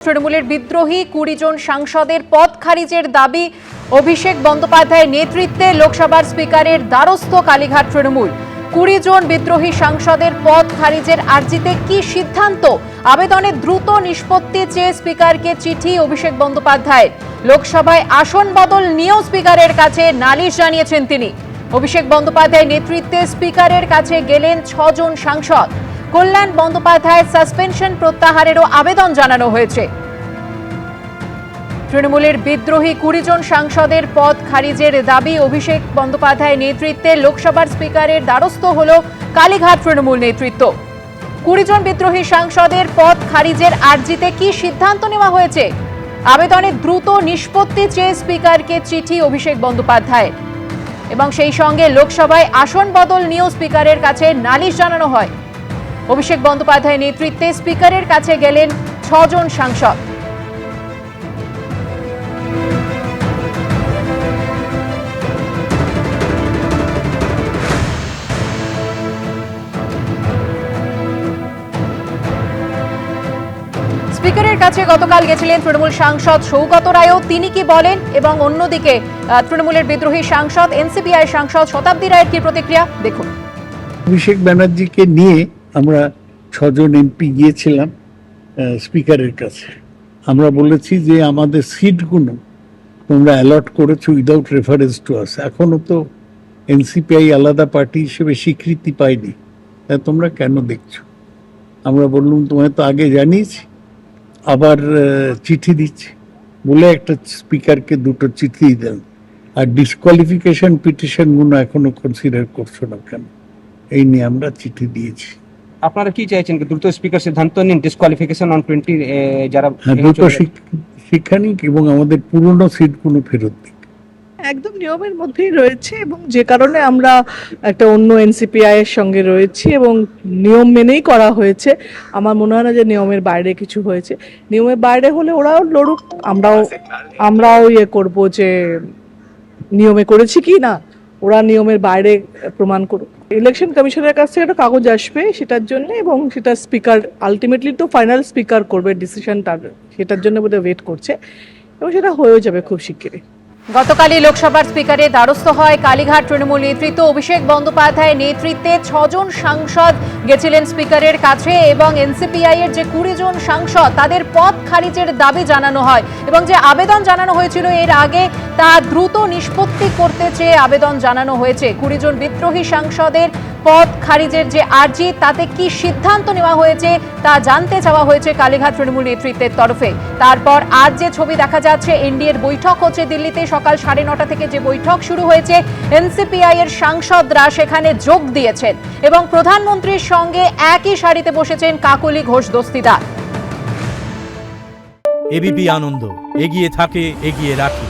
তৃণমূলের বিদ্রোহী ২০ জন সাংসদের পদ খারিজের দাবি অভিষেক বন্দ্যোপাধ্যায়ের নেতৃত্বে লোকসভার স্পিকারের দ্বারস্থ কালীঘাট তৃণমূল। ২০ জন বিদ্রোহী সাংসদের পদ খারিজের আর্জিতে কি সিদ্ধান্ত? আবেদনের দ্রুত নিষ্পত্তি চেয়ে স্পিকারকে চিঠি অভিষেক বন্দ্যোপাধ্যায়ের। লোকসভায় আসন বদল নিয়েও স্পিকারের কাছে নালিশ জানিয়েছেন তিনি। অভিষেক বন্দ্যোপাধ্যায়ের নেতৃত্বে স্পিকারের কাছে গেলেন ৬ জন সাংসদ। কল্যাণ বন্দ্যোপাধ্যায়ের সাসপেনশন প্রত্যাহারেরও আবেদন জানানো হয়েছে। তৃণমূলের বিদ্রোহী ২০ জন সাংসদের পদ খারিজের দাবি অভিষেক বন্দ্যোপাধ্যায়ের নেতৃত্বে লোকসভার স্পিকারের দ্বারস্থ হল কালীঘাট তৃণমূল নেতৃত্ব। ২০ জন বিদ্রোহী সাংসদের পদ খারিজের আর্জিতে কি সিদ্ধান্ত নেওয়া হয়েছে? আবেদনের দ্রুত নিষ্পত্তি চেয়ে স্পিকারকে চিঠি অভিষেক বন্দ্যোপাধ্যায়ের এবং সেই সঙ্গে লোকসভায় আসন বদল নিয়েও স্পিকারের কাছে নালিশ জানানো হয়। অভিষেক বন্দ্যোপাধ্যায়ের নেতৃত্বে স্পিকারের কাছে গেলেন ৬ জন সাংসদ। স্পিকারের কাছে গতকাল গেছিলেন তৃণমূল সাংসদ সৌগত রায়ও। তিনি কি বলেন এবং অন্যদিকে তৃণমূলের বিদ্রোহী সাংসদ এনসিপিআই সাংসদ শতাব্দী রায়ের কি প্রতিক্রিয়া দেখুন। অভিষেক ব্যানার্জিকে নিয়ে আমরা ৬ জন এমপি গিয়েছিলাম স্পিকারের কাছে। আমরা বলেছি যে আমাদের সিটগুলো তোমরা অ্যালট করেছো উইদাউট রেফারেন্স টু আস। এখনো তো এনসিপিআই আলাদা পার্টি হিসেবে স্বীকৃতি পায়নি, তা তোমরা কেন দেখছো? আমরা বললাম তোমায় তো আগে জানিয়েছি, আবার চিঠি দিচ্ছি বলে একটা স্পিকারকে 2টো চিঠি দেন। আর ডিসকোয়ালিফিকেশন পিটিশনগুলো এখনো কনসিডার করছো না কেন? এই নিয়ে আমরা চিঠি দিয়েছি। আপনারা কি চাইছেন? দ্রুত স্পিকার সিদ্ধান্ত নিন, ডিসকোয়ালিফিকেশন অন 20 যারা দ্রুত শিক্ষা নিক এবং আমাদের পুরনো সিটগুলো ফেরত দিক। একদম নিয়মের মধ্যেই রয়েছে এবং যে কারণে আমরা একটা অন্য এনসিপিআই এর সঙ্গে রয়েছি এবং নিয়ম মেনেই করা হয়েছে। আমার মনে হয় না যে নিয়মের বাইরে কিছু হয়েছে। নিয়মের বাইরে হলে ওরাও লড়ুক, আমরাও করব যে নিয়মে করেছি কি না, ওরা নিয়মের বাইরে প্রমাণ করুক। ইলেকশন কমিশনের কাছ থেকে একটা কাগজ আসবে সেটার জন্য এবং সেটা স্পিকার আলটিমেটলি তো ফাইনাল স্পিকার করবে ডিসিশনটা, সেটার জন্য বোধহয় ওয়েট করছে এবং সেটা হয়েও যাবে খুব শিগগিরই। গতকালই লোকসভার স্পিকারের দ্বারস্থ হয় কালীঘাট তৃণমূল নেতৃত্ব। অভিষেক বন্দ্যোপাধ্যায়ের নেতৃত্বে ৬ জন সাংসদ গেছিলেন স্পিকারের কাছে এবং এনসিপিআই এর যে ২০ জন সাংসদ তাদের পদ খারিজের দাবি জানানো হয় এবং যে আবেদন জানানো হয়েছিল এর আগে তা দ্রুত নিষ্পত্তি করতে চেয়ে আবেদন জানানো হয়েছে। ২০ জন বিদ্রোহী সাংসদের পদ খারিজের যে আর্জি তাতে কি সিদ্ধান্ত নেওয়া হয়েছে তা জানতে চাওয়া হয়েছে কালীঘাট তৃণমূল নেতৃত্বের তরফে। তারপর আজ যে ছবি দেখা যাচ্ছে, এনডিএর বৈঠক হচ্ছে দিল্লিতে। সকাল ৯:৩০ থেকে যে বৈঠক শুরু হয়েছে, এনসিপিআই এর সাংসদরা সেখানে যোগ দিয়েছেন এবং প্রধানমন্ত্রীর সঙ্গে একই সারিতে বসেছেন কাকলি ঘোষ দস্তিদার। এবিপি আনন্দ, এগিয়ে থাকে, এগিয়ে রাখে।